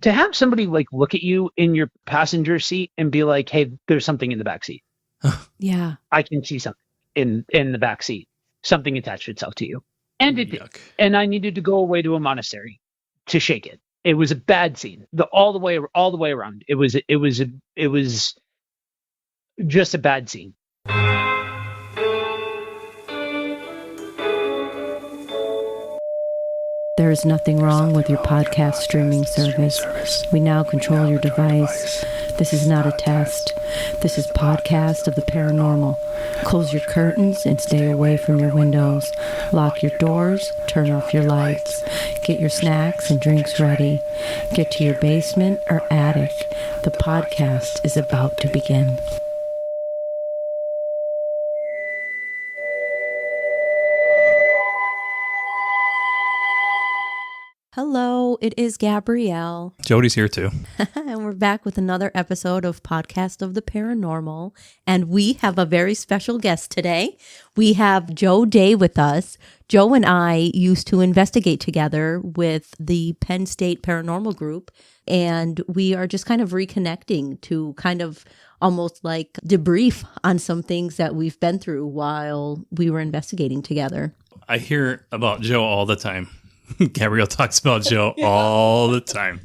to have somebody like look at you in your passenger seat and be like, "Hey, there's something in the back seat. Yeah. I can see something in the back seat. Something attached itself to you." And it did. Yuck. And I needed to go away to a monastery to shake it. It was a bad scene. All the way around. It was just a bad scene. There is nothing wrong with your podcast streaming service. We now control your device. This is not a test. This is Podcast of the Paranormal. Close your curtains and stay away from your windows. Lock your doors, turn off your lights. Get your snacks and drinks ready. Get to your basement or attic. The podcast is about to begin. Hello, it is Gabrielle. Jody's here too. And we're back with another episode of Podcast of the Paranormal. And we have a very special guest today. We have Joe Dea with us. Joe and I used to investigate together with the Penn State Paranormal Group. And we are just kind of reconnecting to kind of almost like debrief on some things that we've been through while we were investigating together. I hear about Joe all the time. Gabrielle talks about Joe all the time.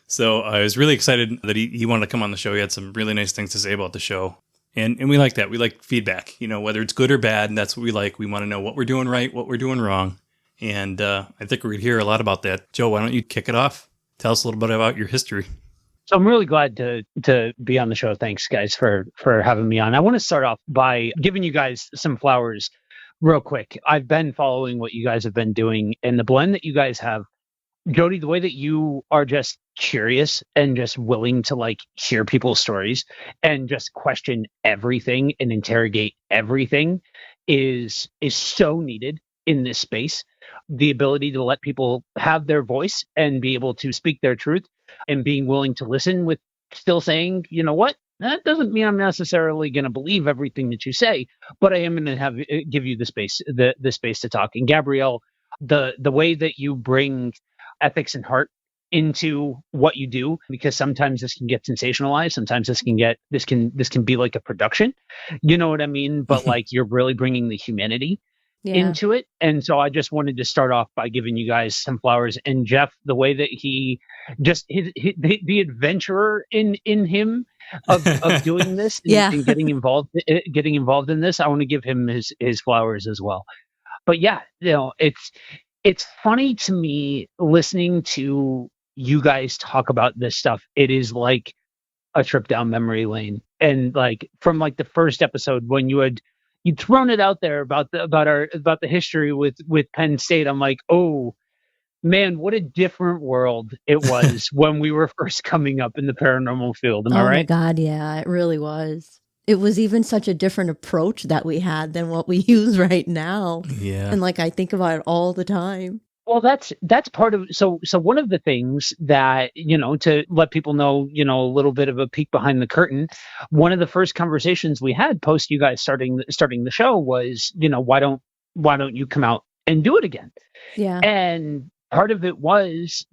So I was really excited that he wanted to come on the show. He had some really nice things to say about the show. And we like that. We like feedback, whether it's good or bad. And that's what we like. We want to know what we're doing right, what we're doing wrong. And I think we're going to hear a lot about that. Joe, why don't you kick it off? Tell us a little bit about your history. So I'm really glad to be on the show. Thanks, guys, for having me on. I want to start off by giving you guys some flowers real quick. I've been following what you guys have been doing, and the blend that you guys have, Jody, the way that you are just curious and just willing to like hear people's stories and just question everything and interrogate everything is so needed in this space. The ability to let people have their voice and be able to speak their truth and being willing to listen with still saying, you know what? That doesn't mean I'm necessarily going to believe everything that you say, but I am going to give you the space to talk. And Gabrielle, the way that you bring ethics and heart into what you do, because sometimes this can get sensationalized, sometimes this can be like a production, you know what I mean? But like you're really bringing the humanity into it. And so I just wanted to start off by giving you guys some flowers. And Jeff, the way that he just the adventurer in him of doing this and getting involved in this, I want to give him his flowers as well. But yeah, it's funny to me listening to you guys talk about this stuff. It is like a trip down memory lane. And like from like the first episode when you'd thrown it out there about the history with Penn State, I'm like, oh man, what a different world it was when we were first coming up in the paranormal field. Am I right? Oh my God, yeah, it really was. It was even such a different approach that we had than what we use right now. Yeah. And like I think about it all the time. Well, that's part of so one of the things that, to let people know, a little bit of a peek behind the curtain. One of the first conversations we had post you guys starting the show was, why don't you come out and do it again? Yeah. And part of it was,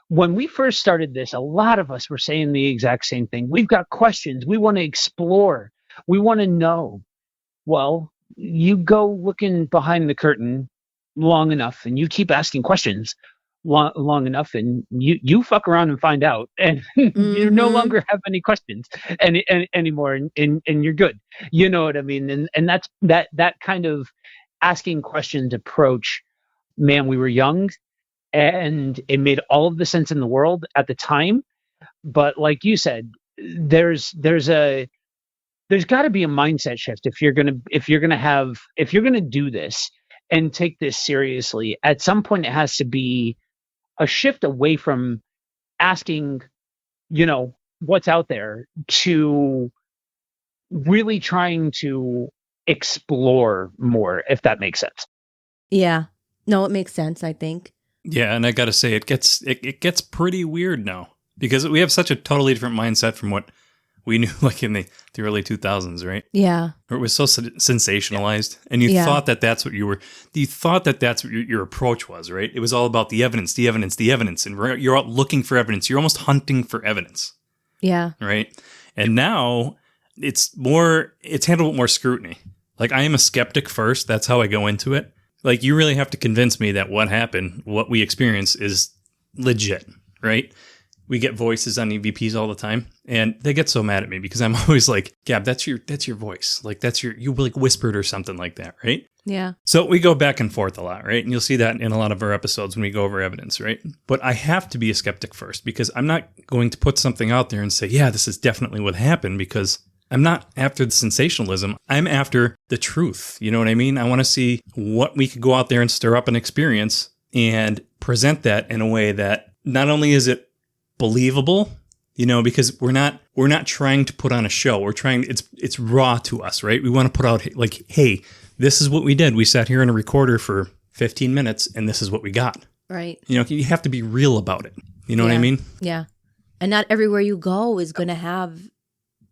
when we first started this, a lot of us were saying the exact same thing. We've got questions. We want to explore. We want to know. Well, you go looking behind the curtain long enough and you keep asking questions long enough and you fuck around and find out and you no longer have any questions anymore and you're good. You know what I mean? And that's that kind of asking questions approach, man, we were young and it made all of the sense in the world at the time. But like you said, there's got to be a mindset shift if you're gonna do this and take this seriously. At some point, it has to be a shift away from asking, what's out there to really trying to explore more, if that makes sense. Yeah. No, it makes sense, I think. Yeah, and I got to say, it gets pretty weird now because we have such a totally different mindset from what we knew like in the early 2000s, right? Yeah. Where it was so sensationalized, and you thought that that's what your approach was, right? It was all about the evidence, and you're out looking for evidence. You're almost hunting for evidence. Yeah. Right. And now it's handled with more scrutiny. Like, I am a skeptic first. That's how I go into it. Like, you really have to convince me that what happened, what we experience, is legit, right? We get voices on EVPs all the time, and they get so mad at me because I'm always like, Gab, that's your voice. Like, you like whispered or something like that, right? Yeah. So we go back and forth a lot, right? And you'll see that in a lot of our episodes when we go over evidence, right? But I have to be a skeptic first, because I'm not going to put something out there and say, yeah, this is definitely what happened, because I'm not after the sensationalism. I'm after the truth. You know what I mean? I want to see what we could go out there and stir up an experience and present that in a way that not only is it believable, because we're not trying to put on a show. We're trying, it's raw to us, right? We want to put out like, hey, this is what we did. We sat here in a recorder for 15 minutes and this is what we got. Right. You have to be real about it. You know what I mean? Yeah. And not everywhere you go is going to have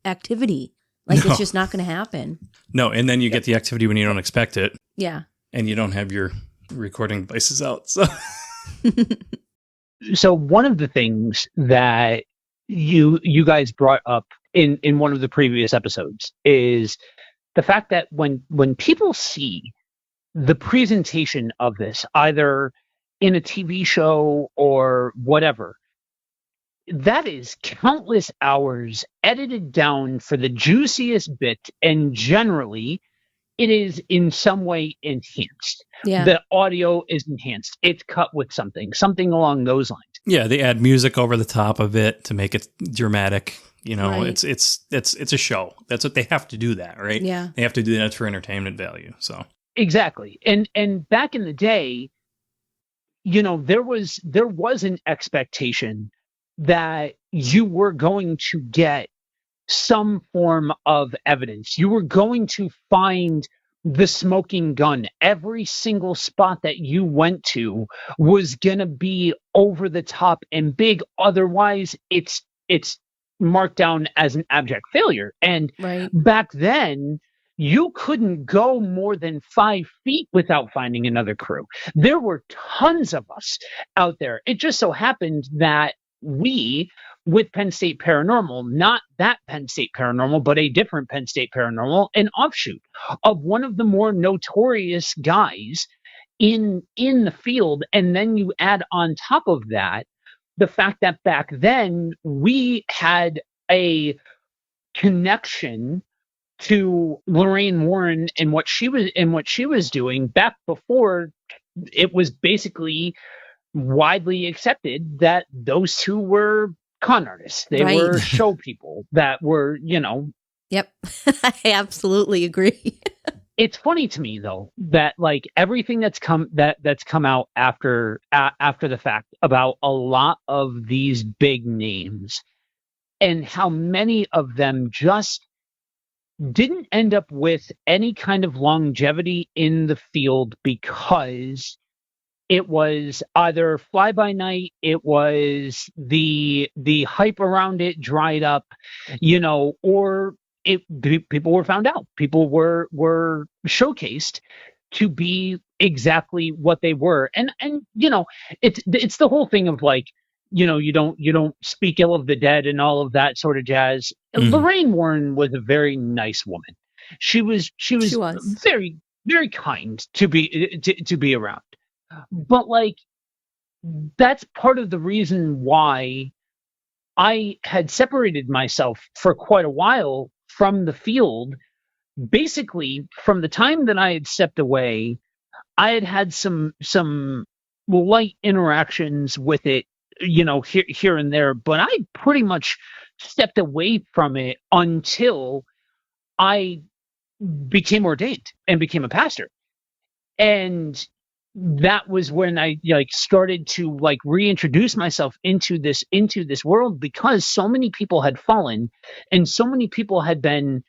activity. Like, it's just not going to happen. No. And then you get the activity when you don't expect it. Yeah. And you don't have your recording devices out. So, so one of the things that you guys brought up in one of the previous episodes is the fact that when people see the presentation of this, either in a TV show or whatever, that is countless hours edited down for the juiciest bit, and generally it is in some way enhanced. Yeah. The audio is enhanced. It's cut with something along those lines. Yeah, they add music over the top of it to make it dramatic. Right. It's a show. That's what they have to do, that, right? Yeah. They have to do that for entertainment value. So exactly. And back in the day, there was an expectation that you were going to get some form of evidence. You were going to find the smoking gun. Every single spot that you went to was going to be over the top and big. Otherwise, it's marked down as an abject failure. And back then, you couldn't go more than 5 feet without finding another crew. There were tons of us out there. It just so happened that we, with Penn State Paranormal, not that Penn State Paranormal, but a different Penn State Paranormal, an offshoot of one of the more notorious guys in the field. And then you add on top of that the fact that back then we had a connection to Lorraine Warren and what she was doing back before it was basically widely accepted that those two were con artists. They were show people that were, Yep. I absolutely agree. It's funny to me though that like everything that's come out after the fact about a lot of these big names and how many of them just didn't end up with any kind of longevity in the field because it was either fly by night, it was the hype around it dried up, or people were found out. People were showcased to be exactly what they were. And it's the whole thing of like, you don't speak ill of the dead and all of that sort of jazz. Lorraine Warren was a very nice woman. She was very, very kind to be around. But like, that's part of the reason why I had separated myself for quite a while from the field. Basically, from the time that I had stepped away, I had some light interactions with it, here and there, but I pretty much stepped away from it until I became ordained and became a pastor. And that was when I started to reintroduce myself into this world, because so many people had fallen and so many people had been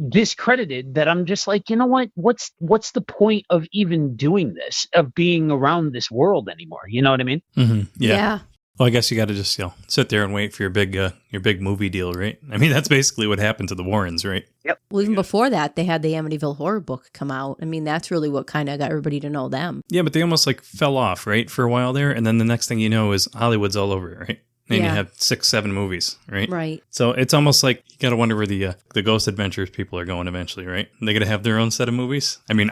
discredited that I'm just like, what's the point of even doing this, of being around this world anymore? You know what I mean? Mm-hmm. Yeah. Well, I guess you got to just sit there and wait for your big movie deal, right? I mean, that's basically what happened to the Warrens, right? Yep. Well, even before that, they had the Amityville Horror book come out. I mean, that's really what kind of got everybody to know them. Yeah, but they almost like fell off, right, for a while there, and then the next thing you know is Hollywood's all over it, right? And you have 6-7 movies, right? Right. So it's almost like you got to wonder where the Ghost Adventures people are going eventually, right? They got to have their own set of movies. I mean,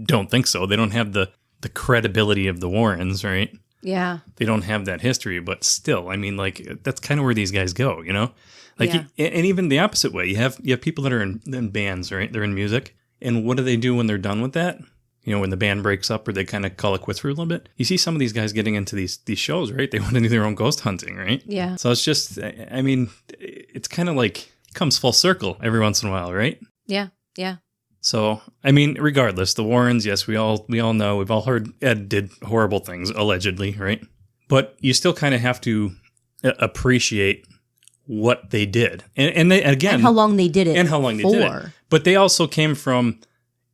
don't think so. They don't have the credibility of the Warrens, right? Yeah. They don't have that history, but still, I mean, like, that's kind of where these guys go, you know? Like, and even the opposite way, you have people that are in bands, right? They're in music. And what do they do when they're done with that? You know, when the band breaks up or they kind of call it quits for a little bit. You see some of these guys getting into these shows, right? They want to do their own ghost hunting, right? Yeah. So it's just, I mean, it's kind of like it comes full circle every once in a while, right? Yeah. Yeah. So, I mean, regardless, the Warrens, yes, we all know, we've all heard Ed did horrible things, allegedly, right? But you still kind of have to appreciate what they did. And they, again... And how long they did it. And how long they did it. But they also came from,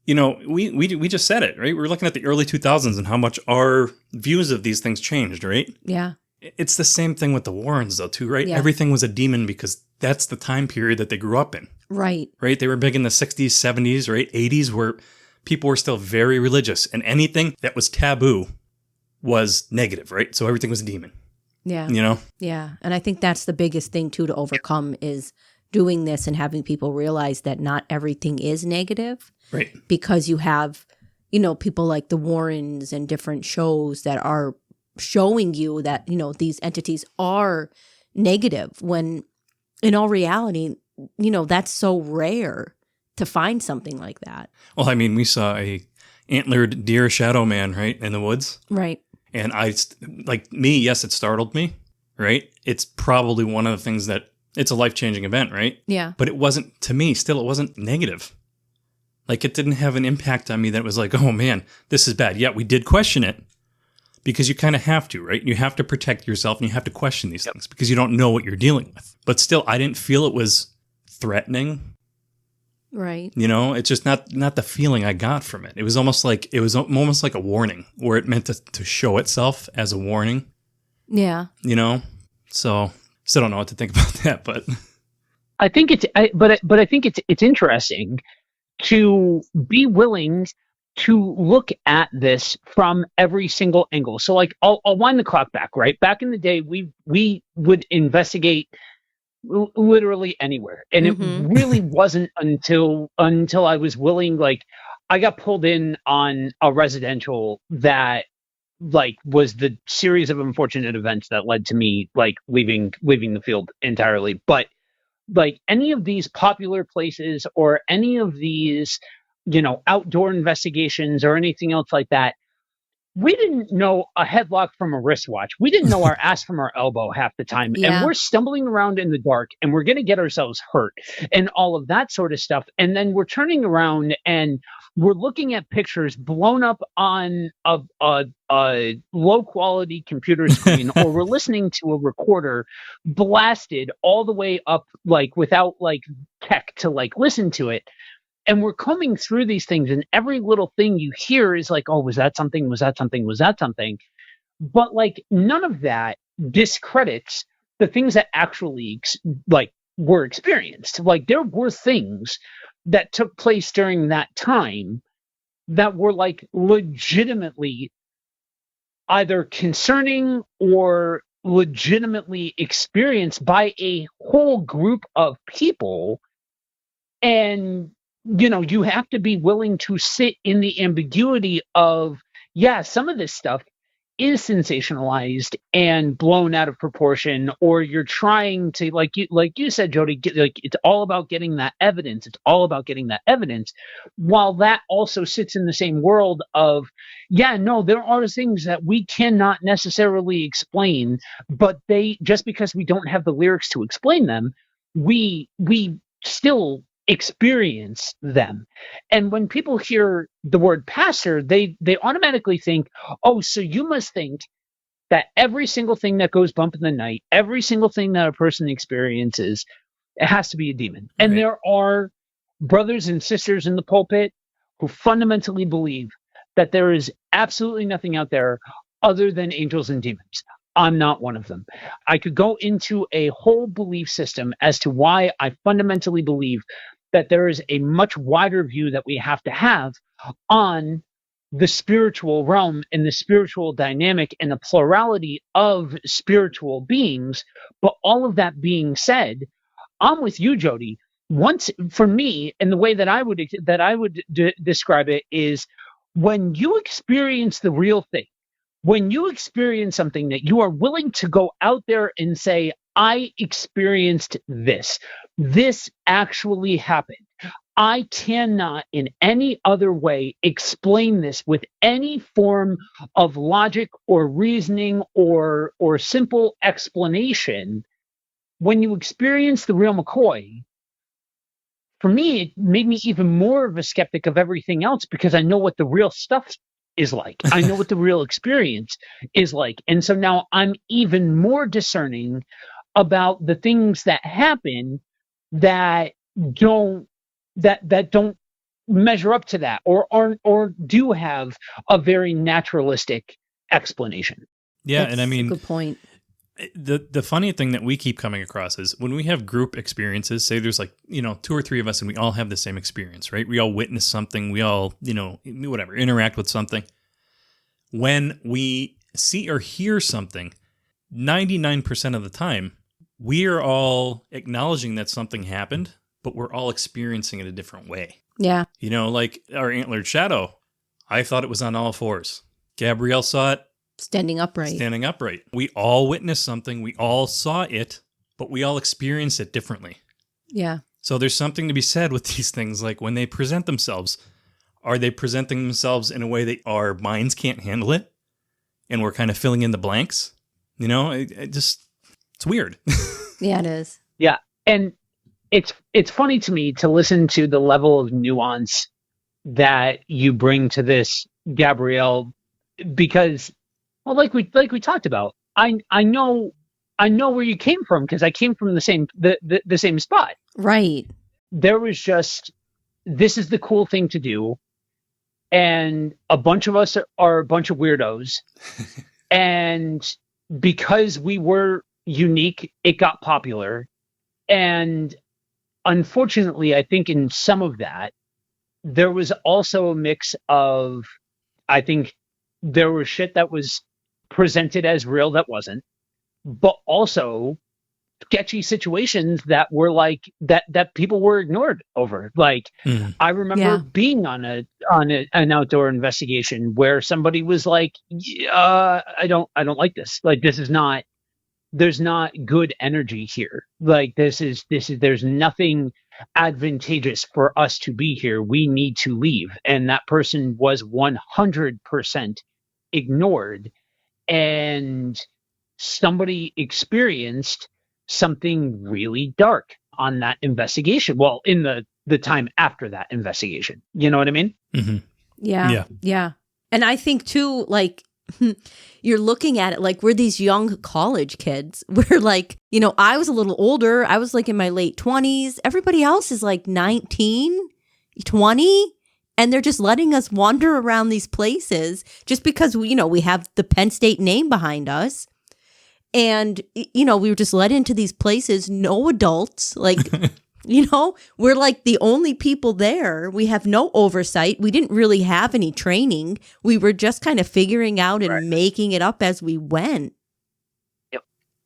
you know, we just said it, right? We're looking at the early 2000s and how much our views of these things changed, right? Yeah. It's the same thing with the Warrens, though, too, right? Yeah. Everything was a demon because that's the time period that they grew up in. Right. Right? They were big in the 60s, 70s, right? 80s, where people were still very religious. And anything that was taboo was negative, right? So everything was a demon. Yeah. You know? Yeah. And I think that's the biggest thing, too, to overcome is doing this and having people realize that not everything is negative. Right. Because you have, you know, people like the Warrens and different shows that are showing you that, you know, these entities are negative when in all reality, you know, that's so rare to find something like that. Well, I mean, we saw a antlered deer shadow man, right, in the woods. Right. And yes, it startled me, right? It's probably one of the things that, it's a life-changing event, right? Yeah. But it wasn't, to me, still, it wasn't negative. Like, it didn't have an impact on me that was like, oh man, this is bad. Yeah, we did question it. Because you kind of have to, right? You have to protect yourself and you have to question these things because you don't know what you're dealing with. But still, I didn't feel it was threatening. Right. You know, it's just not the feeling I got from it. It was almost like a warning where it meant to show itself as a warning. Yeah. You know? So, still don't know what to think about that, but I think I think it's interesting to be willing to look at this from every single angle. So like I'll wind the clock back, right? Back in the day, we would investigate literally anywhere. And it really wasn't until I was willing, like I got pulled in on a residential that like was the series of unfortunate events that led to me like leaving the field entirely. But like any of these popular places or any of these, you know, outdoor investigations or anything else like that, we didn't know a headlock from a wristwatch. We didn't know our ass from our elbow half the time. Yeah. And we're stumbling around in the dark and we're going to get ourselves hurt and all of that sort of stuff. And then we're turning around and we're looking at pictures blown up on a low quality computer screen or we're listening to a recorder blasted all the way up, like without like tech to like listen to it. And we're combing through these things and every little thing you hear is like, oh, was that something? Was that something? Was that something? But like none of that discredits the things that actually like were experienced. Like there were things that took place during that time that were like legitimately either concerning or legitimately experienced by a whole group of people. And you know, you have to be willing to sit in the ambiguity of, yeah, some of this stuff is sensationalized and blown out of proportion, or you're trying to, like you said, Jody, it's all about getting that evidence. It's all about getting that evidence, while that also sits in the same world of, yeah, no, there are things that we cannot necessarily explain, but just because we don't have the lyrics to explain them, we still experience them. And when people hear the word pastor, they automatically think, oh, so you must think that every single thing that goes bump in the night, every single thing that a person experiences, it has to be a demon. And Right. There are brothers and sisters in the pulpit who fundamentally believe that there is absolutely nothing out there other than angels and demons. I'm not one of them. I could go into a whole belief system as to why I fundamentally believe that there is a much wider view that we have to have on the spiritual realm and the spiritual dynamic and the plurality of spiritual beings. But all of that being said, I'm with you, Jody. Once for me, and the way that I would describe it is when you experience the real thing, when you experience something that you are willing to go out there and say, I experienced this. This actually happened. I cannot in any other way explain this with any form of logic or reasoning or simple explanation. When you experience the real McCoy, for me, it made me even more of a skeptic of everything else because I know what the real stuff is like. I know what the real experience is like. And so now I'm even more discerning about the things that happen that don't that don't measure up to that or aren't or do have a very naturalistic explanation. Yeah, That's and I mean, a good point. the funny thing that we keep coming across is when we have group experiences, say there's like, 2 or 3 of us and we all have the same experience, right? We all witness something, we all, whatever, interact with something. When we see or hear something, 99% of the time, we are all acknowledging that something happened, but we're all experiencing it a different way. Yeah. Like our antlered shadow, I thought it was on all fours. Gabrielle saw it Standing upright. standing upright. We all witnessed something. We all saw it, but we all experienced it differently. Yeah. So there's something to be said with these things. Like when they present themselves, are they presenting themselves in a way that our minds can't handle it? And we're kind of filling in the blanks? It's weird. Yeah, it is. Yeah. And it's funny to me to listen to the level of nuance that you bring to this, Gabrielle, because well, like we talked about, I know where you came from because I came from the same spot. Right. There was just this is the cool thing to do, and a bunch of us are a bunch of weirdos, and because we were unique, it got popular, and unfortunately, I think in some of that there was also a mix of I think there was shit that was presented as real that wasn't, but also sketchy situations that were like that people were ignored over. Like I remember being on an outdoor investigation where somebody was like, I don't like this. Like this is not there's not good energy here. Like this is there's nothing advantageous for us to be here. We need to leave. And that person was 100% ignored. And somebody experienced something really dark on that investigation. Well, in the time after that investigation. You know what I mean? Mm-hmm. Yeah. Yeah. And I think too, like, you're looking at it like we're these young college kids. We're like, I was a little older. I was like in my late 20s. Everybody else is like 19, 20. And they're just letting us wander around these places just because, we have the Penn State name behind us. And, we were just let into these places, no adults, like, we're like the only people there. We have no oversight. We didn't really have any training. We were just kind of figuring out and making it up as we went. Yep.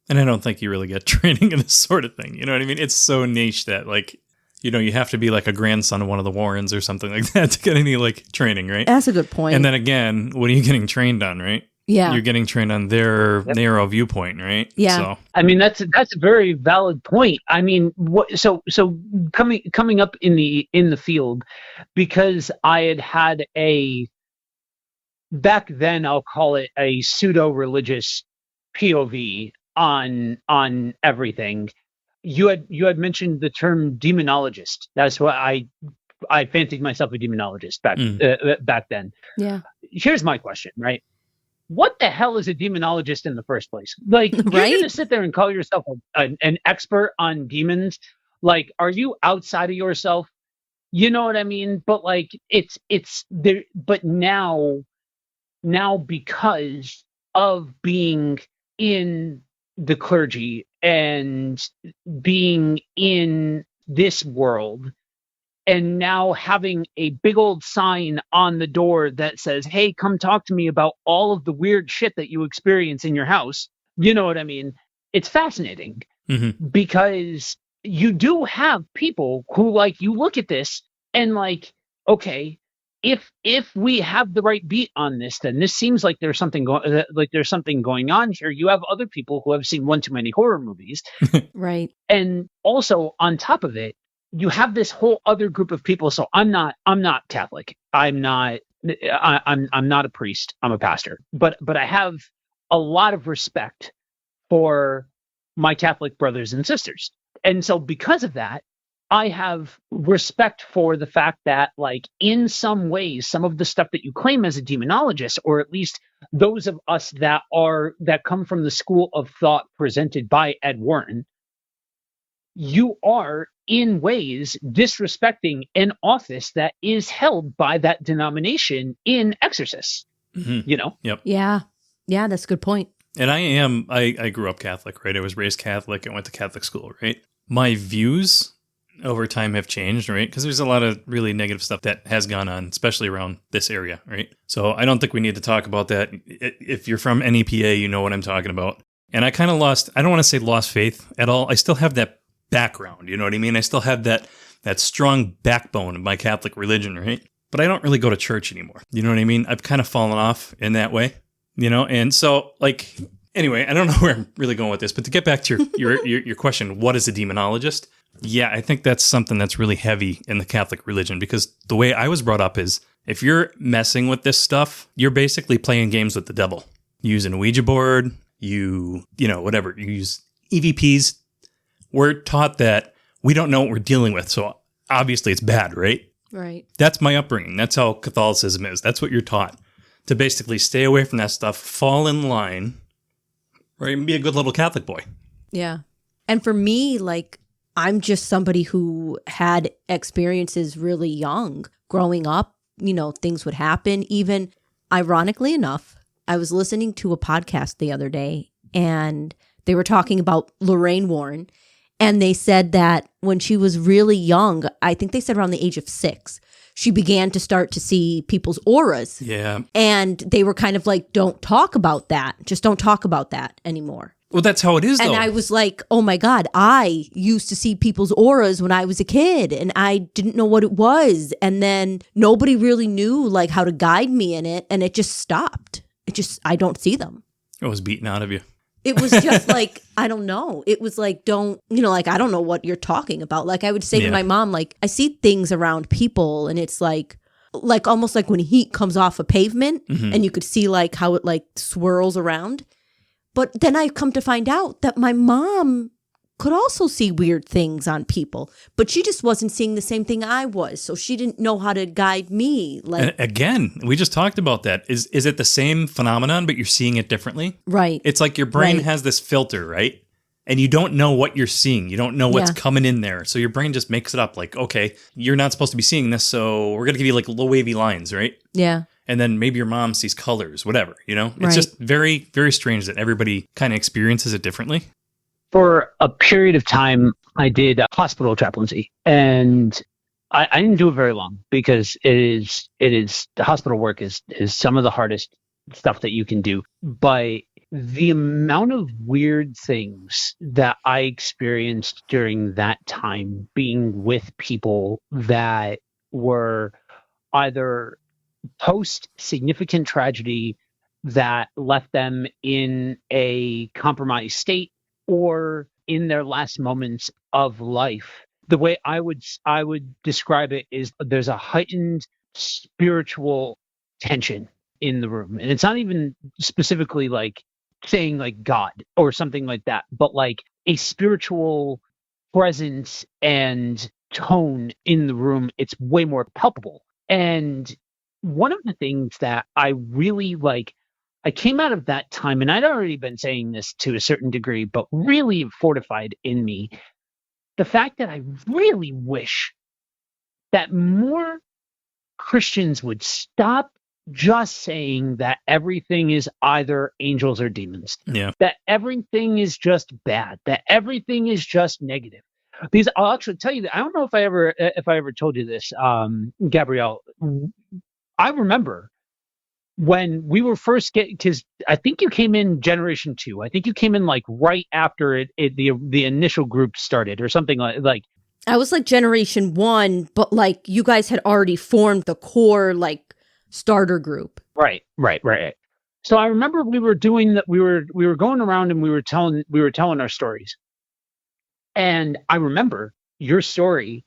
And I don't think you really get training in this sort of thing. You know what I mean? It's so niche that like, you have to be like a grandson of one of the Warrens or something like that to get any like training, right? That's a good point. And then again, what are you getting trained on, right? Yeah. You're getting trained on their narrow viewpoint, right? Yeah. So. I mean, that's a very valid point. I mean, so coming up in the field, because I had back then I'll call it a pseudo religious POV on everything. You had mentioned the term demonologist. That's what I fancied myself a demonologist back then. Yeah. Here's my question, right? What the hell is a demonologist in the first place? Like, you're going to sit there and call yourself an expert on demons? Like, are you outside of yourself? You know what I mean? But like, it's there. But now because of being in the clergy and being in this world and now having a big old sign on the door that says, hey, come talk to me about all of the weird shit that you experience in your house. You know what I mean? It's fascinating because you do have people who like you look at this and like, okay, if we have the right beat on this, then this seems like there's something going on here. You have other people who have seen one too many horror movies. Right. And also on top of it, you have this whole other group of people. So I'm not Catholic. I'm not a priest. I'm a pastor. But I have a lot of respect for my Catholic brothers and sisters. And so because of that, I have respect for the fact that, like, in some ways, some of the stuff that you claim as a demonologist, or at least those of us that come from the school of thought presented by Ed Warren, you are in ways disrespecting an office that is held by that denomination in Exorcist. You know? Yep. Yeah. Yeah, that's a good point. And I grew up Catholic, right? I was raised Catholic and went to Catholic school, right? My views over time have changed, right? Because there's a lot of really negative stuff that has gone on, especially around this area, right? So I don't think we need to talk about that. If you're from NEPA, you know what I'm talking about. And I kind of I don't want to say lost faith at all. I still have that background, you know what I mean? I still have that strong backbone of my Catholic religion, right? But I don't really go to church anymore. You know what I mean? I've kind of fallen off in that way, you know? And so, like, anyway, I don't know where I'm really going with this, but to get back to your question, what is a demonologist? Yeah, I think that's something that's really heavy in the Catholic religion, because the way I was brought up is if you're messing with this stuff, you're basically playing games with the devil. You use an Ouija board, you whatever, you use EVPs. We're taught that we don't know what we're dealing with, so obviously it's bad, right? Right. That's my upbringing. That's how Catholicism is. That's what you're taught, to basically stay away from that stuff, fall in line, or even be a good little Catholic boy. Yeah. And for me, like, I'm just somebody who had experiences really young. Growing up, you know, things would happen. Even, ironically enough, I was listening to a podcast the other day, and they were talking about Lorraine Warren, and they said that when she was really young, I think they said around the age of 6, she began to start to see people's auras. Yeah. And they were kind of like, don't talk about that. Just don't talk about that anymore. Well, that's how it is, though. And I was like, oh my God, I used to see people's auras when I was a kid, and I didn't know what it was. And then nobody really knew like how to guide me in it. And it just stopped. I don't see them. It was beaten out of you. It was just like, I don't know. It was like, I don't know what you're talking about. Like I would say to my mom, like, I see things around people, and it's like almost like when heat comes off a pavement and you could see like how it like swirls around. But then I come to find out that my mom could also see weird things on people, but she just wasn't seeing the same thing I was. So she didn't know how to guide me. Like, again, we just talked about that. Is it the same phenomenon, but you're seeing it differently? Right. It's like your brain has this filter, right? And you don't know what you're seeing. You don't know what's coming in there. So your brain just makes it up like, okay, you're not supposed to be seeing this, so we're going to give you like little wavy lines, right? Yeah. And then maybe your mom sees colors, whatever, you know? It's just very, very strange that everybody kind of experiences it differently. For a period of time, I did hospital chaplaincy, and I didn't do it very long because it is the hospital work is some of the hardest stuff that you can do. But the amount of weird things that I experienced during that time being with people that were either post significant tragedy that left them in a compromised state, or in their last moments of life. The way I would describe it is there's a heightened spiritual tension in the room. And it's not even specifically like saying like God or something like that, but like a spiritual presence and tone in the room. It's way more palpable. And one of the things that I really like, I came out of that time, and I'd already been saying this to a certain degree, but really fortified in me the fact that I really wish that more Christians would stop just saying that everything is either angels or demons. Yeah. That everything is just bad. That everything is just negative. Because I'll actually tell you that I don't know if I ever told you this, Gabrielle. I remember when we were first getting, because I think you came in generation 2. I think you came in like right after the initial group started or something like. I was like generation 1, but like you guys had already formed the core like starter group. Right. So I remember we were doing that. We were going around and we were telling our stories. And I remember your story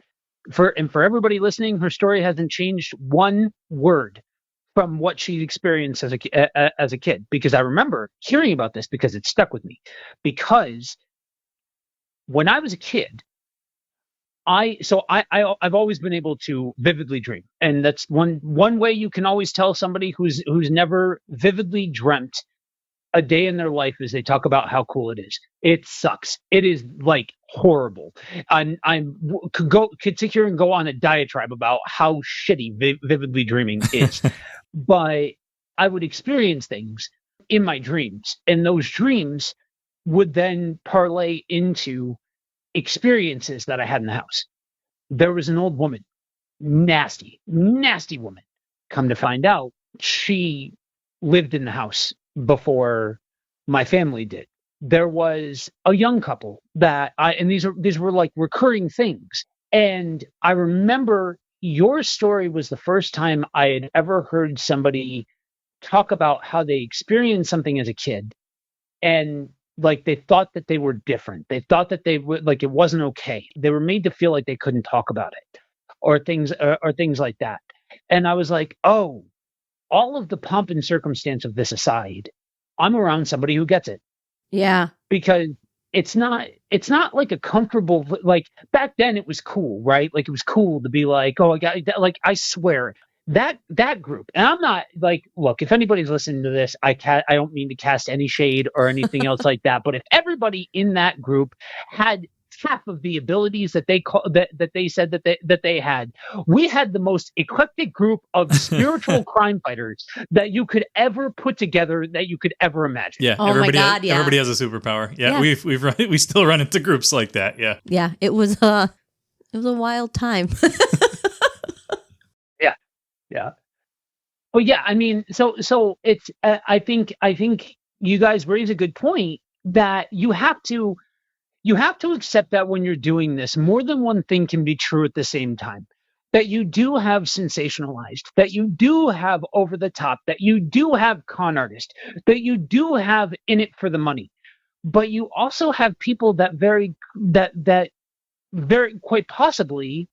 for everybody listening, her story hasn't changed one word from what she experienced as a kid, because I remember hearing about this because it stuck with me. Because when I was a kid, I've always been able to vividly dream, and that's one way you can always tell somebody who's never vividly dreamt a day in their life is they talk about how cool it is. It sucks. It is like horrible. Could sit here and go on a diatribe about how shitty vividly dreaming is, but I would experience things in my dreams, and those dreams would then parlay into experiences that I had in the house. There was an old woman, nasty woman. Come to find out, she lived in the house before my family did. There was a young couple and these were like recurring things. And I remember your story was the first time I had ever heard somebody talk about how they experienced something as a kid, and like they thought that they were different. They thought that they would, like, it wasn't okay. They were made to feel like they couldn't talk about it or things like that. And I was like, oh, all of the pomp and circumstance of this aside, I'm around somebody who gets it. Yeah. Because it's not like a comfortable, like back then it was cool, right? Like it was cool to be like, oh, I got, like, I swear that group, and I'm not like, look, if anybody's listening to this, I don't mean to cast any shade or anything else like that, but if everybody in that group had half of the abilities that they said that they had, we had the most eclectic group of spiritual crime fighters that you could ever put together, that you could ever imagine. Yeah. Oh my God, yeah. Everybody has a superpower. Yeah. We still run into groups like that. Yeah. Yeah. It was a wild time. Yeah. Well, yeah, I mean, so it's I think you guys raise a good point that you have to accept that when you're doing this, more than one thing can be true at the same time. That you do have sensationalized, that you do have over the top, that you do have con artist, that you do have in it for the money, but you also have people that very quite possibly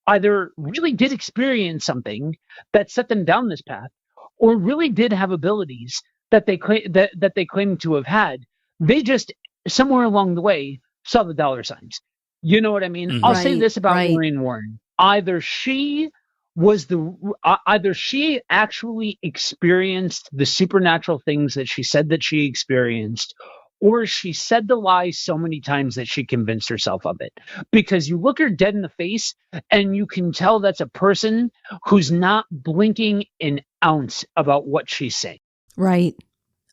either really did experience something that set them down this path, or really did have abilities that they claim to have had. They just somewhere along the way saw the dollar signs. You know what I mean? Mm-hmm. I'll say this about Right. Maureen Warren: either she actually experienced the supernatural things that she said that she experienced, or she said the lie so many times that she convinced herself of it. Because you look her dead in the face and you can tell that's a person who's not blinking an ounce about what she's saying. Right.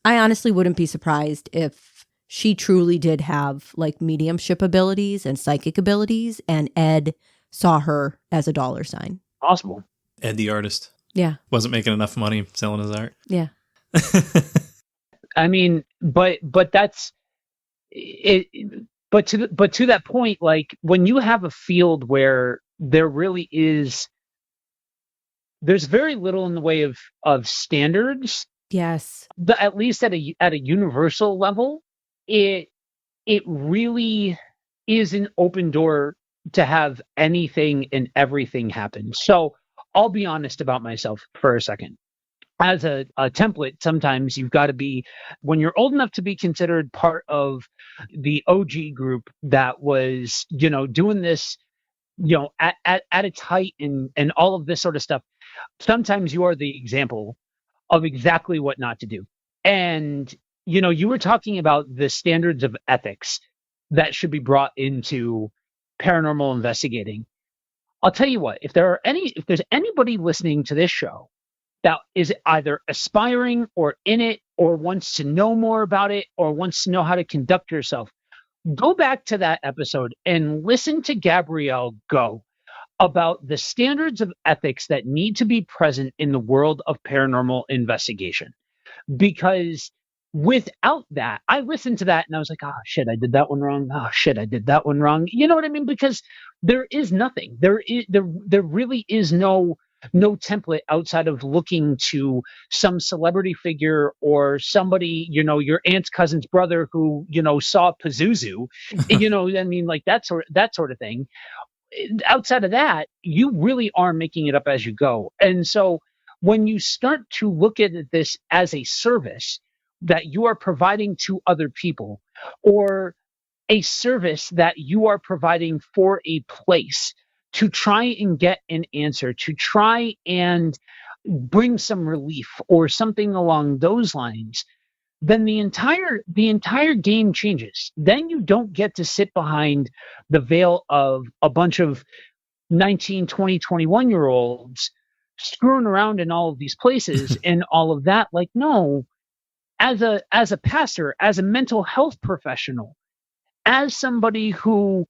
I honestly wouldn't be surprised if she truly did have like mediumship abilities and psychic abilities, and Ed saw her as a dollar sign. Possible. Ed, the artist, Yeah. wasn't making enough money selling his art. Yeah. I mean, but that's it. But to that point, like when you have a field where there really is, there's very little in the way of standards, Yes. but at least at a universal level, it really is an open door to have anything and everything happen. So I'll be honest about myself for a second. As a template, sometimes you've got to be, when you're old enough to be considered part of the OG group that was, doing this, at its height and all of this sort of stuff. Sometimes you are the example of exactly what not to do. And, you were talking about the standards of ethics that should be brought into paranormal investigating. I'll tell you what, if there's anybody listening to this show that is either aspiring or in it or wants to know more about it or wants to know how to conduct yourself, go back to that episode and listen to Gabrielle go about the standards of ethics that need to be present in the world of paranormal investigation. Because without that, I listened to that and I was like, oh shit, I did that one wrong. Oh shit, I did that one wrong. You know what I mean? Because there is nothing. There really is no template outside of looking to some celebrity figure or somebody, your aunt's cousin's brother who, saw Pazuzu. I mean, like that sort of thing. Outside of that, you really are making it up as you go. And so when you start to look at this as a service that you are providing to other people, or a service that you are providing for a place to try and get an answer, to try and bring some relief or something along those lines, then the entire game changes. Then you don't get to sit behind the veil of a bunch of 19, 20, 21-year-olds screwing around in all of these places and all of that. Like, no, as a pastor, as a mental health professional, as somebody who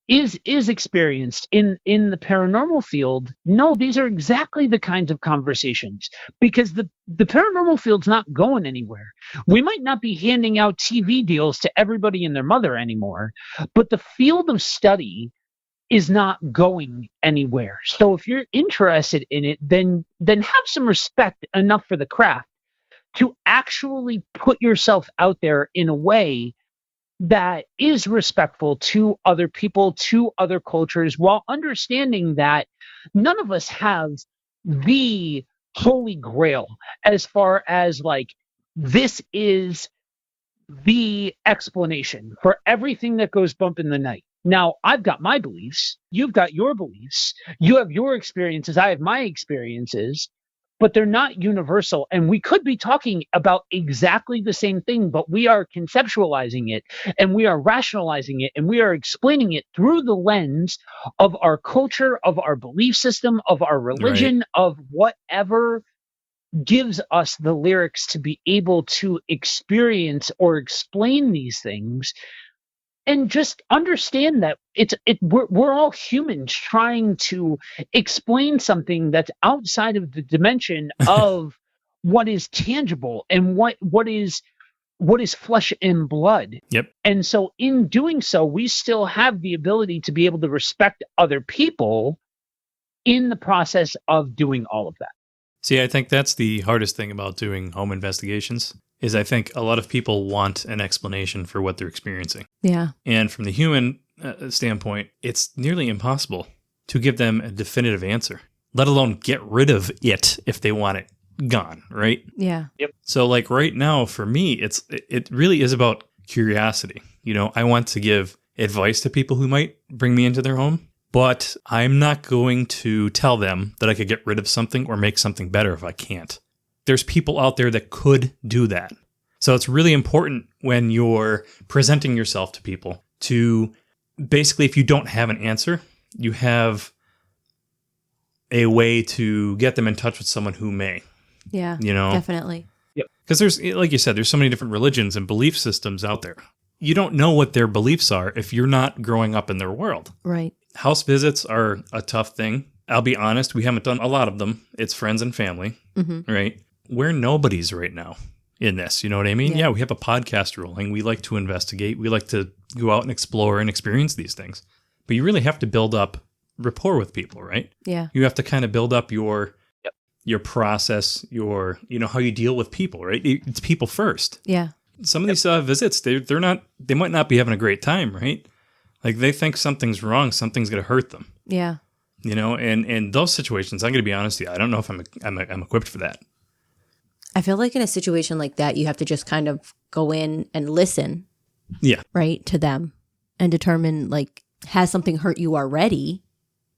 is experienced in the paranormal field, no, these are exactly the kinds of conversations, because the paranormal field's not going anywhere. We might not be handing out TV deals to everybody and their mother anymore, but the field of study is not going anywhere. So if you're interested in it, then have some respect enough for the craft to actually put yourself out there in a way that is respectful to other people, to other cultures, while understanding that none of us have the holy grail as far as like, this is the explanation for everything that goes bump in the night. Now, I've got my beliefs, you've got your beliefs, you have your experiences, I have my experiences, but they're not universal. And we could be talking about exactly the same thing, but we are conceptualizing it and we are rationalizing it and we are explaining it through the lens of our culture, of our belief system, of our religion, right, of whatever gives us the lyrics to be able to experience or explain these things. And just understand that we're all humans trying to explain something that's outside of the dimension of what is tangible and what is flesh and blood. Yep. And so in doing so, we still have the ability to be able to respect other people in the process of doing all of that. See, I think that's the hardest thing about doing home investigations, is I think a lot of people want an explanation for what they're experiencing. Yeah. And from the human standpoint, it's nearly impossible to give them a definitive answer, let alone get rid of it if they want it gone, right? Yeah. Yep. So like right now, for me, it really is about curiosity. I want to give advice to people who might bring me into their home, but I'm not going to tell them that I could get rid of something or make something better if I can't. There's people out there that could do that. So it's really important when you're presenting yourself to people to basically, if you don't have an answer, you have a way to get them in touch with someone who may. Yeah, definitely. Yep. Because there's, like you said, there's so many different religions and belief systems out there. You don't know what their beliefs are if you're not growing up in their world. Right. House visits are a tough thing. I'll be honest, we haven't done a lot of them. It's friends and family, right? We're nobodies right now in this. You know what I mean? Yeah, we have a podcast rolling. We like to investigate. We like to go out and explore and experience these things. But you really have to build up rapport with people, right? Yeah. You have to kind of build up your process, your, how you deal with people, right? It's people first. Yeah. Some of these visits, they might not be having a great time, right? Like they think something's wrong, something's going to hurt them. Yeah. And in those situations, I'm going to be honest with you, I don't know if I'm equipped for that. I feel like in a situation like that, you have to just kind of go in and listen. Yeah. Right, to them and determine, like, has something hurt you already?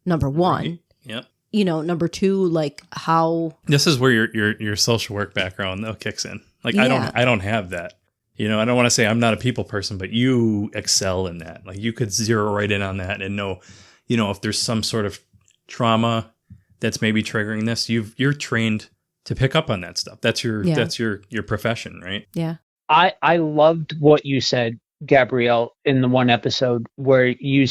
Number one. Right. Yeah. Number two, like how. This is where your social work background though kicks in. Like I don't have that. I don't want to say I'm not a people person, but you excel in that. Like you could zero right in on that and know, if there's some sort of trauma that's maybe triggering this, you're trained to pick up on that stuff. That's your profession, right? Yeah. I loved what you said, Gabrielle, in the one episode where you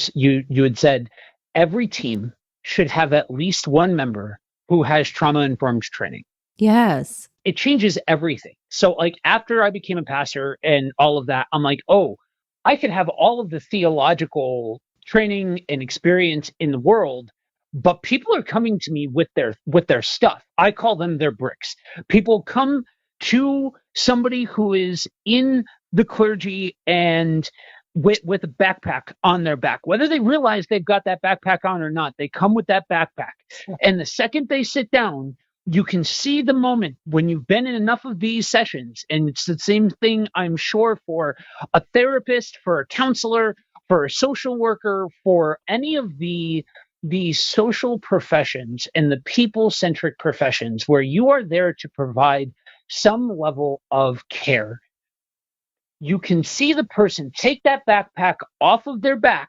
had said every team should have at least one member who has trauma-informed training. Yes. It changes everything. So like after I became a pastor and all of that, I'm like, oh, I could have all of the theological training and experience in the world, but people are coming to me with their stuff. I call them their bricks. People come to somebody who is in the clergy and with a backpack on their back, whether they realize they've got that backpack on or not, they come with that backpack. And the second they sit down, you can see the moment when you've been in enough of these sessions, and it's the same thing, I'm sure, for a therapist, for a counselor, for a social worker, for any of the social professions and the people-centric professions where you are there to provide some level of care. You can see the person take that backpack off of their back,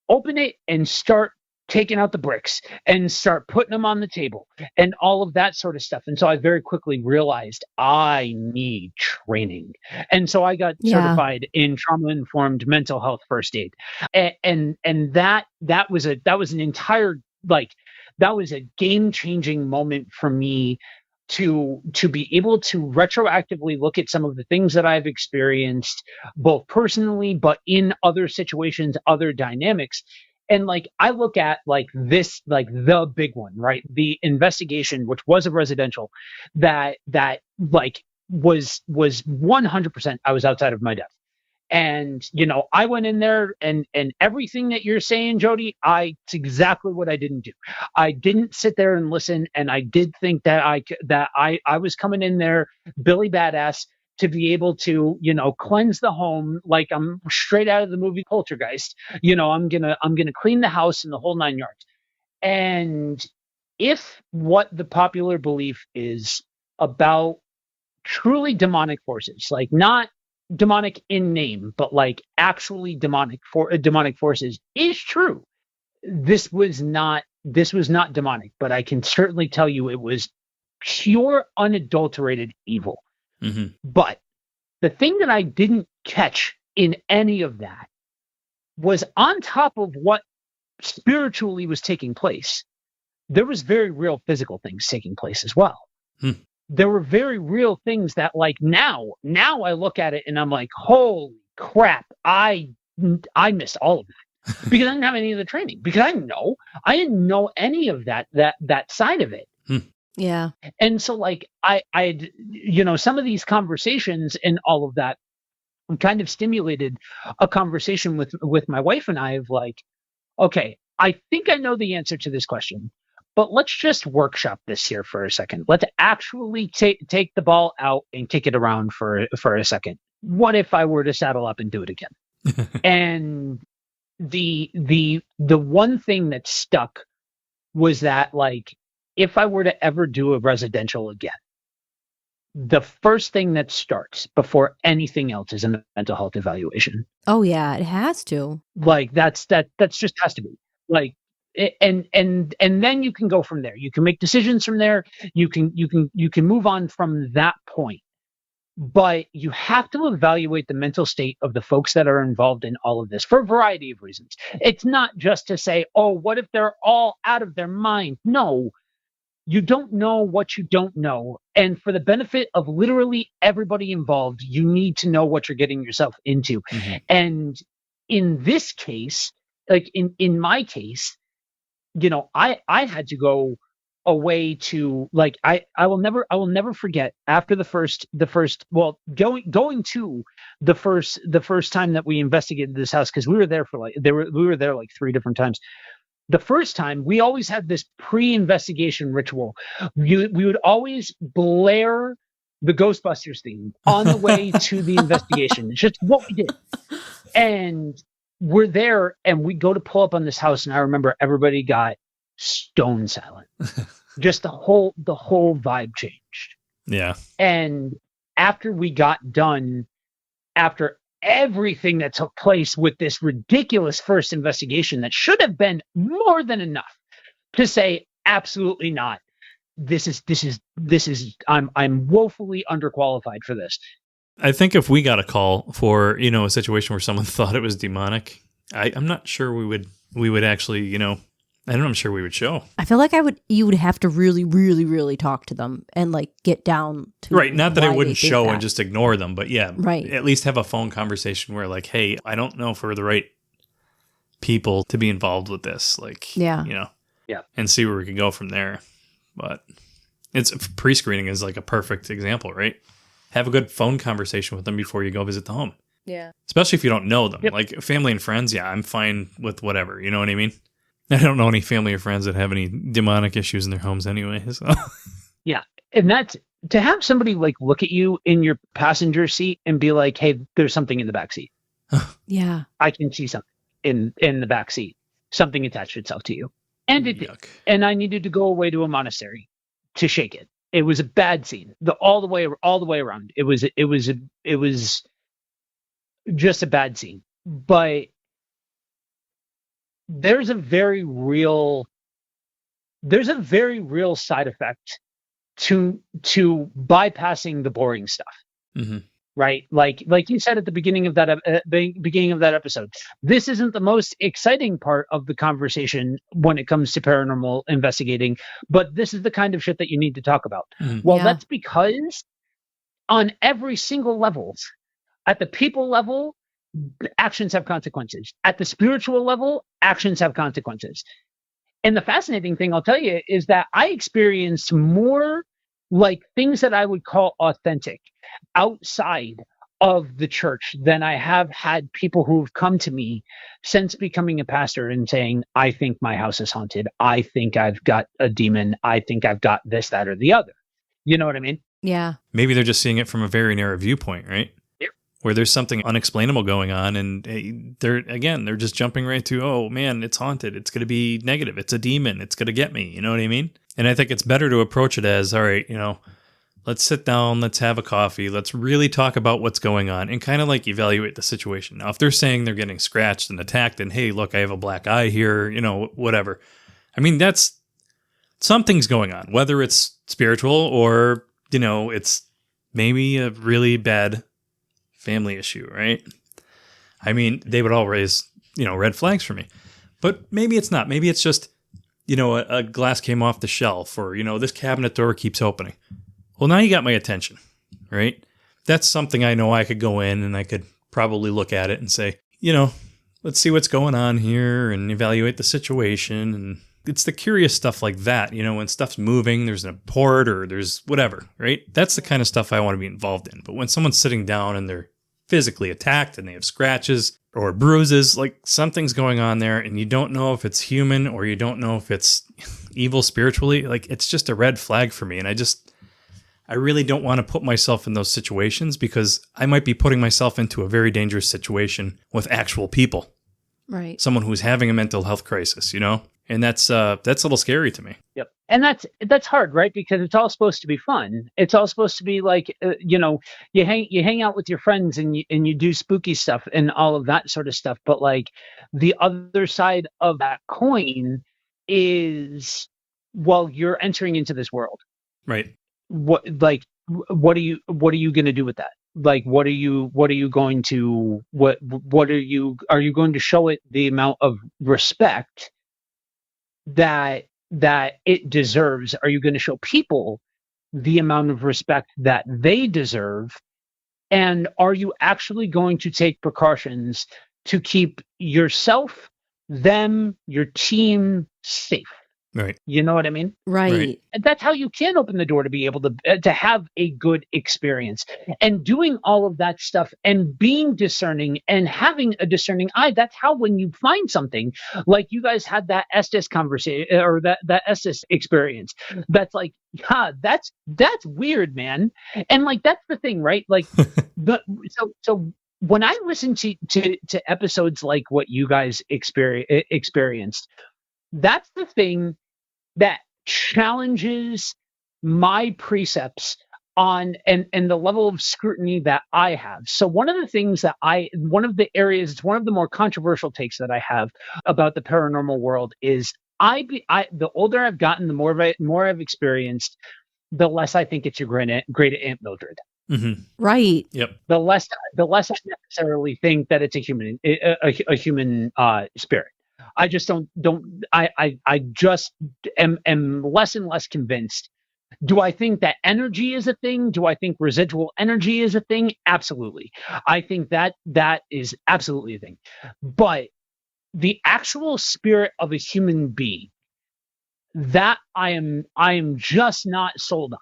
open it, and start taking out the bricks and start putting them on the table and all of that sort of stuff. And so I very quickly realized I need training. And so I got certified in trauma-informed mental health first aid. And that was an entire, like, that was a game-changing moment for me to be able to retroactively look at some of the things that I've experienced, both personally, but in other situations, other dynamics. And like, I look at like this, like the big one, right? The investigation, which was a residential, that like was 100%, I was outside of my depth. And, you know, I went in there and everything that you're saying, Jody, it's exactly what I didn't do. I didn't sit there and listen. And I did think that I was coming in there, Billy Badass, to be able to, you know, cleanse the home like I'm straight out of the movie Poltergeist. You know, I'm gonna clean the house and the whole 9 yards. And if what the popular belief is about truly demonic forces, like not demonic in name, but like actually demonic forces, is true, this was not demonic, but I can certainly tell you it was pure unadulterated evil. Mm-hmm. But the thing that I didn't catch in any of that was, on top of what spiritually was taking place, there was very real physical things taking place as well. There were very real things that, like, now I look at it and I'm like, holy crap, I missed all of that because I didn't have any of the training, because I didn't know any of that side of it. Yeah. And so like I you know, some of these conversations and all of that kind of stimulated a conversation with my wife and I of like, okay, I think I know the answer to this question, but let's just workshop this here for a second. Let's actually take the ball out and kick it around for a second. What if I were to saddle up and do it again? And the one thing that stuck was that, like, if I were to ever do a residential again, the first thing that starts before anything else is a mental health evaluation. Oh yeah, it has to. Like that's just has to be. Like, and then you can go from there. You can make decisions from there. You can move on from that point. But you have to evaluate the mental state of the folks that are involved in all of this for a variety of reasons. It's not just to say, oh, what if they're all out of their mind? No, you don't know what you don't know. And for the benefit of literally everybody involved, you need to know what you're getting yourself into. Mm-hmm. And in this case, like in my case, you know, I had to go away to, like, I will never forget, after the first going to the first time that we investigated this house, because we were there like 3 different times. The first time, we always had this pre-investigation ritual. We would always blare the Ghostbusters theme on the way to the investigation. It's just what we did. And we're there and we go to pull up on this house, and I remember everybody got stone silent. Just the whole vibe changed. Yeah. And after we got done, after everything that took place with this ridiculous first investigation that should have been more than enough to say, absolutely not. This is I'm woefully underqualified for this. I think if we got a call for, a situation where someone thought it was demonic, I'm not sure we would actually, I'm sure we would show. I feel like you would have to really, really, really talk to them and like get down to right. Not that I wouldn't show that. and just ignore them, but yeah, right. At least have a phone conversation where like, hey, I don't know if we're the right people to be involved with this. Like, yeah, and see where we can go from there. But pre-screening is like a perfect example, right? Have a good phone conversation with them before you go visit the home. Yeah. Especially if you don't know them. Yep. Like family and friends, yeah, I'm fine with whatever. You know what I mean? I don't know any family or friends that have any demonic issues in their homes anyway. So. Yeah. And that's to have somebody like look at you in your passenger seat and be like, hey, there's something in the back seat. Yeah. I can see something in the back seat. Something attached itself to you. And it did. Yuck. And I needed to go away to a monastery to shake it. It was a bad scene. All the way around. It was just a bad scene. But there's a very real side effect to bypassing the boring stuff. Mm-hmm. Right? Like you said at the beginning of that episode, this isn't the most exciting part of the conversation when it comes to paranormal investigating, but this is the kind of shit that you need to talk about. Mm-hmm. Well, Yeah. that's because on every single level, at the people level, actions have consequences. At the spiritual level, actions have consequences. And the fascinating thing I'll tell you is that I experienced more like things that I would call authentic outside of the church than I have had people who've come to me since becoming a pastor and saying, I think my house is haunted. I think I've got a demon. I think I've got this, that, or the other. You know what I mean? Yeah. Maybe they're just seeing it from a very narrow viewpoint, right? Yep. Where there's something unexplainable going on, and they're just jumping right to, oh man, it's haunted. It's going to be negative. It's a demon. It's going to get me. You know what I mean? And I think it's better to approach it as, all right, let's sit down, let's have a coffee, let's really talk about what's going on and kind of like evaluate the situation. Now, if they're saying they're getting scratched and attacked and, hey, look, I have a black eye here, whatever. I mean, that's something's going on, whether it's spiritual or, it's maybe a really bad family issue, right? I mean, they would all raise, red flags for me, but maybe it's not. Maybe it's just, a glass came off the shelf or, this cabinet door keeps opening. Well, now you got my attention, right? That's something I know I could go in and I could probably look at it and say, let's see what's going on here and evaluate the situation. And it's the curious stuff like that, when stuff's moving, there's a port or there's whatever, right? That's the kind of stuff I want to be involved in. But when someone's sitting down and they're physically attacked and they have scratches or bruises, like something's going on there and you don't know if it's human or you don't know if it's evil spiritually, like it's just a red flag for me. And I really don't want to put myself in those situations because I might be putting myself into a very dangerous situation with actual people. Right. Someone who's having a mental health crisis, And that's a little scary to me. Yep. And that's hard, right? Because it's all supposed to be fun. It's all supposed to be like, you hang out with your friends and you do spooky stuff and all of that sort of stuff. But like the other side of that coin is, well, you're entering into this world. Right. What are you going to do with that? Like, are you going to going to show it the amount of respect that it deserves? Are you going to show people the amount of respect that they deserve? And are you actually going to take precautions to keep yourself, them, your team safe? Right. You know what I mean? Right. And that's how you can open the door to be able to have a good experience. And doing all of that stuff and being discerning and having a discerning eye, that's how when you find something, like you guys had that Estes conversation or that Estes experience, that's like, that's weird, man. And like, that's the thing, right? Like, so when I listen to episodes like what you guys experienced, that's the thing that challenges my precepts on and the level of scrutiny that I have. So one of the things that one of the more controversial takes that I have about the paranormal world is the older I've gotten, the more I've experienced, the less I think it's your great Aunt Mildred. Mm-hmm. Right. Yep. The less I necessarily think that it's a human spirit. I just don't I just am less and less convinced. Do I think that energy is a thing? Do I think residual energy is a thing? Absolutely. I think that is absolutely a thing. But the actual spirit of a human being, that I am just not sold on.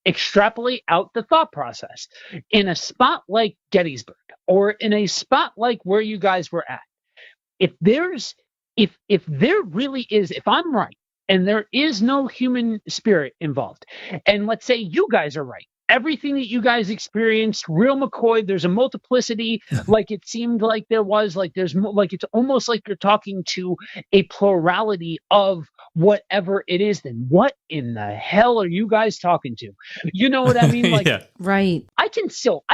Extrapolate out the thought process. In a spot like Gettysburg, or in a spot like where you guys were at, if there really is, if I'm right, and there is no human spirit involved, and let's say you guys are right, everything that you guys experienced, real McCoy, there's a multiplicity, like it seemed like there was, like like it's almost like you're talking to a plurality of whatever it is. Then what in the hell are you guys talking to? You know what I mean? Like, Yeah. Right. I can still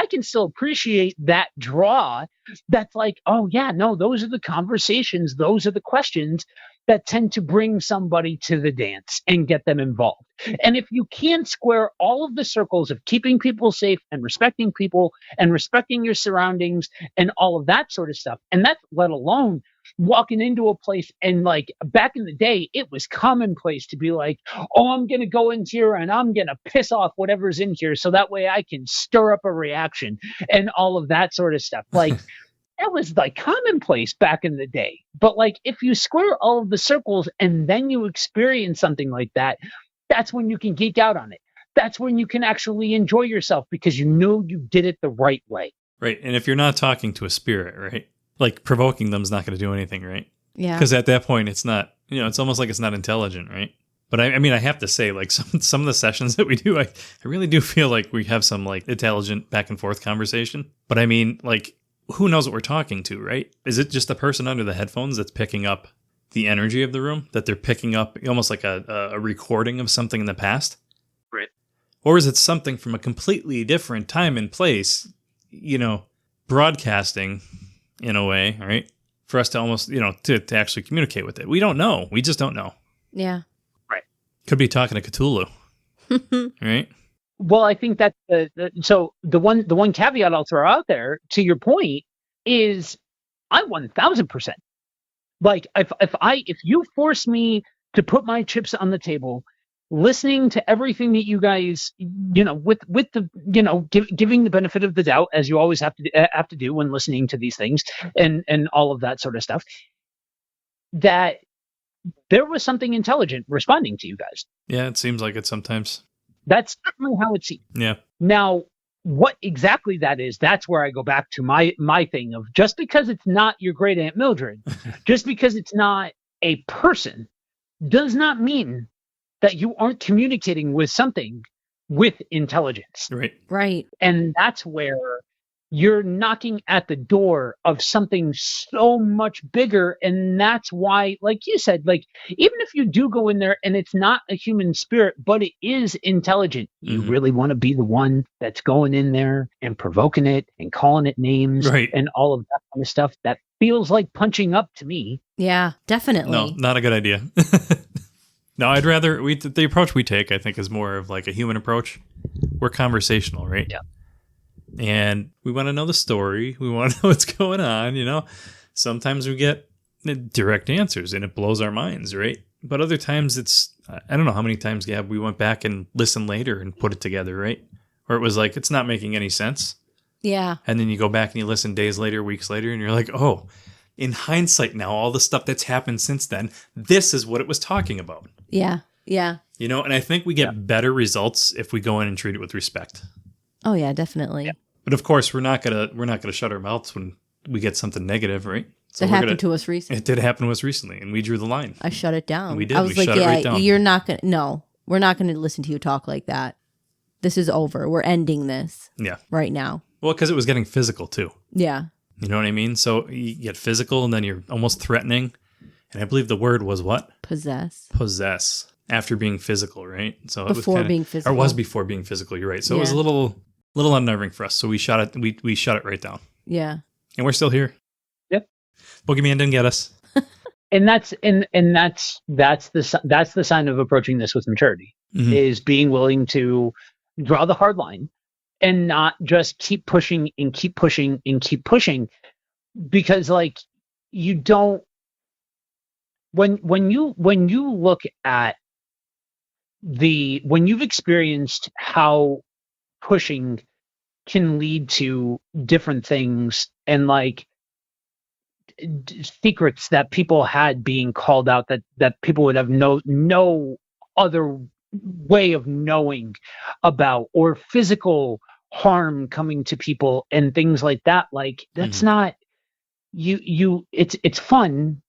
appreciate that draw. That's like, oh yeah, no, those are the conversations, those are the questions that tend to bring somebody to the dance and get them involved. And if you can't square all of the circles of keeping people safe and respecting people and respecting your surroundings and all of that sort of stuff, and that's let alone walking into a place, and like back in the day, it was commonplace to be like, oh, I'm going to go in here and I'm going to piss off whatever's in here so that way I can stir up a reaction and all of that sort of stuff. Like, that was like commonplace back in the day. But like, if you square all of the circles and then you experience something like that, that's when you can geek out on it. That's when you can actually enjoy yourself because you know you did it the right way. Right. And if you're not talking to a spirit, right, like provoking them is not going to do anything, right? Yeah. Because at that point, it's not, it's almost like it's not intelligent, right? But I mean, I have to say, like some of the sessions that we do, I really do feel like we have some like intelligent back and forth conversation. But I mean, like, who knows what we're talking to, right? Is it just the person under the headphones that's picking up the energy of the room, that they're picking up almost like a recording of something in the past? Right. Or is it something from a completely different time and place, broadcasting in a way, right? For us to almost, to actually communicate with it. We don't know. We just don't know. Yeah. Right. Could be talking to Cthulhu, right? Well, I think that the one caveat I'll throw out there to your point is I 1000%. Like if you force me to put my chips on the table, listening to everything that you guys, with the, giving the benefit of the doubt, as you always have to do when listening to these things and all of that sort of stuff, that there was something intelligent responding to you guys. Yeah, it seems like it sometimes. That's certainly how it seems. Yeah. Now, what exactly that is, that's where I go back to my thing of, just because it's not your great Aunt Mildred, just because it's not a person, does not mean that you aren't communicating with something with intelligence. Right. Right. And that's where you're knocking at the door of something so much bigger. And that's why, like you said, like, even if you do go in there and it's not a human spirit, but it is intelligent, you really want to be the one that's going in there and provoking it and calling it names, right, and all of that kind of stuff. That feels like punching up to me. Yeah, definitely. No, not a good idea. No, I'd rather, the approach we take, I think, is more of like a human approach. We're conversational, right? Yeah. And we want to know the story. We want to know what's going on, Sometimes we get direct answers and it blows our minds, right? But other times I don't know how many times, Gab, we went back and listened later and put it together, right? Or it was like, it's not making any sense. Yeah. And then you go back and you listen days later, weeks later, and you're like, oh, in hindsight now, all the stuff that's happened since then, this is what it was talking about. Yeah. Yeah. And I think we get better results if we go in and treat it with respect. Oh yeah, definitely. Yeah. But of course, we're not gonna shut our mouths when we get something negative, right? So it happened to us recently. It did happen to us recently, and we drew the line. I shut it down. We did. I was shut it right down. You're not gonna. No, we're not gonna listen to you talk like that. This is over. We're ending this. Yeah. Right now. Well, because it was getting physical too. Yeah. You know what I mean? So you get physical, and then you're almost threatening. And I believe the word was what? Possess. Possess. After being physical, right? So before being physical. Or was before being physical. You're right. So it was a little unnerving for us. So we shut it. We shut it right down. Yeah. And we're still here. Yep. Boogeyman didn't get us. that's the sign of approaching this with maturity, is being willing to draw the hard line and not just keep pushing and keep pushing and keep pushing, because like you don't, when you look at when you've experienced how pushing can lead to different things, and like secrets that people had being called out that people would have no other way of knowing about, or physical harm coming to people and things like that, like that's not it's fun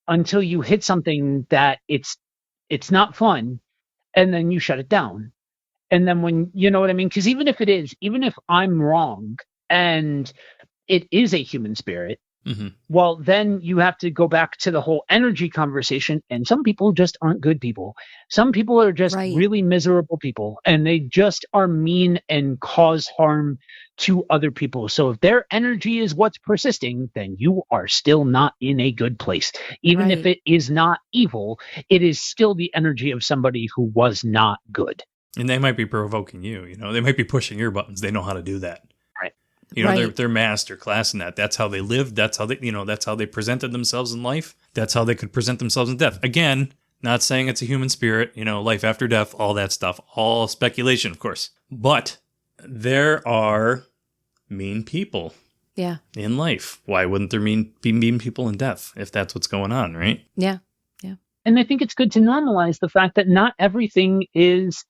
until you hit something that it's not fun, and then you shut it down. And then when, you know what I mean? Because even if I'm wrong and it is a human spirit, well, then you have to go back to the whole energy conversation. And some people just aren't good people. Some people are just really miserable people, and they just are mean and cause harm to other people. So if their energy is what's persisting, then you are still not in a good place. Even if it is not evil, it is still the energy of somebody who was not good. And they might be provoking you, you know, they might be pushing your buttons. They know how to do that. You know, they're master class in that. That's how they lived. That's how they, you know, that's how they presented themselves in life. That's how they could present themselves in death. Again, not saying it's a human spirit, you know, life after death, all that stuff, all speculation, of course. But there are mean people in life. Why wouldn't there be mean people in death if that's what's going on, right? Yeah. And I think it's good to normalize the fact that not everything is,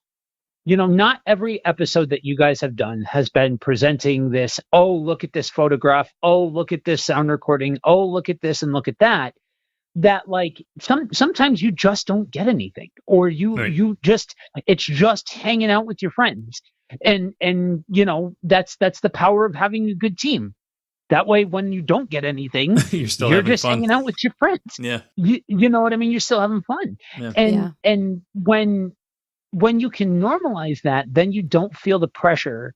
you know, not every episode that you guys have done has been presenting this, oh, look at this photograph, oh, look at this sound recording, oh, look at this and look at that. That like sometimes you just don't get anything, or you just, it's just hanging out with your friends. And you know, that's the power of having a good team. That way, when you don't get anything, you're just hanging out with your friends. Yeah. You know what I mean? You're still having fun. Yeah. And when you can normalize that, then you don't feel the pressure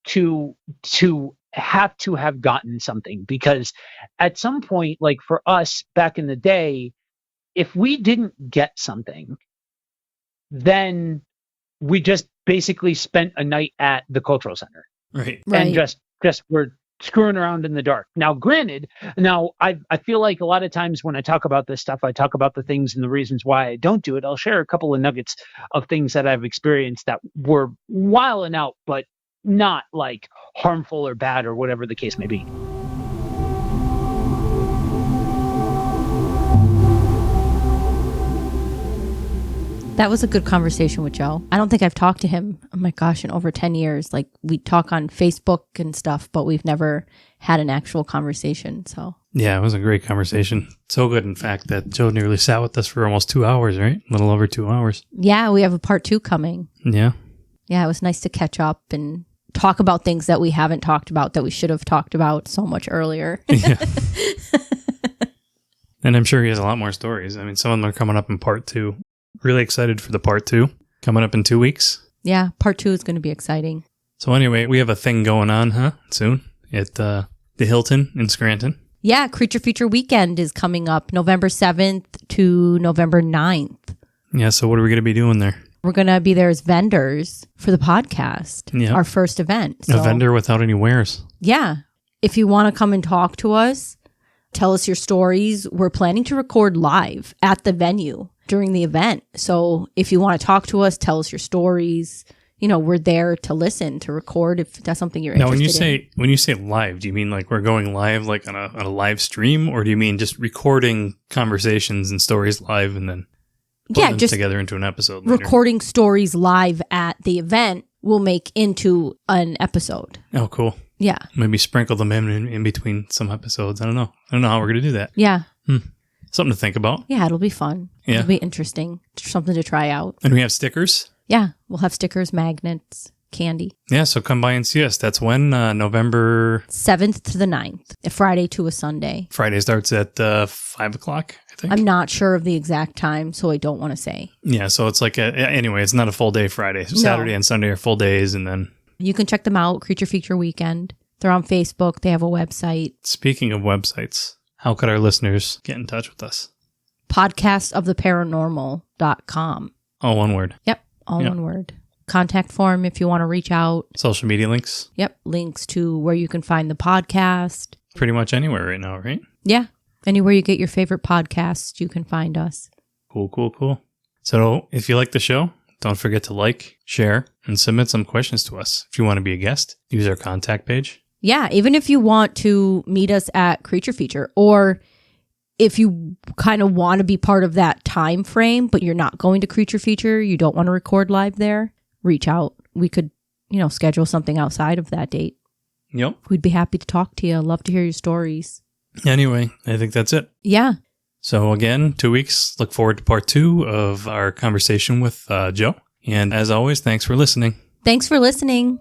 to have gotten something. Because at some point, like for us back in the day, if we didn't get something, then we just basically spent a night at the cultural center. Right. And just were screwing around in the dark. Now, granted, I feel like a lot of times when I talk about this stuff, I talk about the things and the reasons why I don't do it. I'll share a couple of nuggets of things that I've experienced that were wilding out, but not like harmful or bad or whatever the case may be. That was a good conversation with Joe. I don't think I've talked to him, oh my gosh, in over 10 years. Like, we talk on Facebook and stuff, but we've never had an actual conversation. So yeah, it was a great conversation. So good, in fact, that Joe nearly sat with us for almost 2 hours, right? A little over 2 hours. Yeah, we have a part 2 coming. Yeah. Yeah, it was nice to catch up and talk about things that we haven't talked about that we should have talked about so much earlier. Yeah. And I'm sure he has a lot more stories. I mean, some of them are coming up in part 2. Really excited for the part 2 coming up in 2 weeks. Yeah, part 2 is going to be exciting. So anyway, we have a thing going on, soon at the Hilton in Scranton. Yeah, Creature Feature Weekend is coming up November 7th to November 9th. Yeah, so what are we going to be doing there? We're going to be there as vendors for the podcast, our first event. So, a vendor without any wares. Yeah. If you want to come and talk to us, tell us your stories. We're planning to record live at the venue during the event. So if you want to talk to us, tell us your stories. You know, we're there to listen, to record if that's something you're interested in. When you say live, do you mean like we're going live like on a live stream, or do you mean just recording conversations and stories live and then putting them together into an episode later? Recording stories live at the event will make into an episode. Oh, cool. Yeah. Maybe sprinkle them in between some episodes. I don't know how we're going to do that. Yeah. Something to think about. Yeah, it'll be fun. Yeah. It'll be interesting. Something to try out. And we have stickers. Yeah, we'll have stickers, magnets, candy. Yeah, so come by and see us. That's when? November 7th to the 9th, a Friday to a Sunday. Friday starts at 5 o'clock, I think. I'm not sure of the exact time, so I don't want to say. Yeah, so it's like, anyway, it's not a full day Friday. So Saturday and Sunday are full days, and then... You can check them out, Creature Feature Weekend. They're on Facebook. They have a website. Speaking of websites, how could our listeners get in touch with us? Podcastoftheparanormal.com. All one word. Yep. All one word. Contact form if you want to reach out. Social media links. Yep. Links to where you can find the podcast. Pretty much anywhere right now, right? Yeah. Anywhere you get your favorite podcasts, you can find us. Cool. So if you like the show, don't forget to like, share, and submit some questions to us. If you want to be a guest, use our contact page. Yeah. Even if you want to meet us at Creature Feature, or if you kind of want to be part of that time frame, but you're not going to Creature Feature, you don't want to record live there, reach out. We could, schedule something outside of that date. Yep. We'd be happy to talk to you. Love to hear your stories. Anyway, I think that's it. Yeah. So again, 2 weeks. Look forward to part 2 of our conversation with Joe. And as always, thanks for listening. Thanks for listening.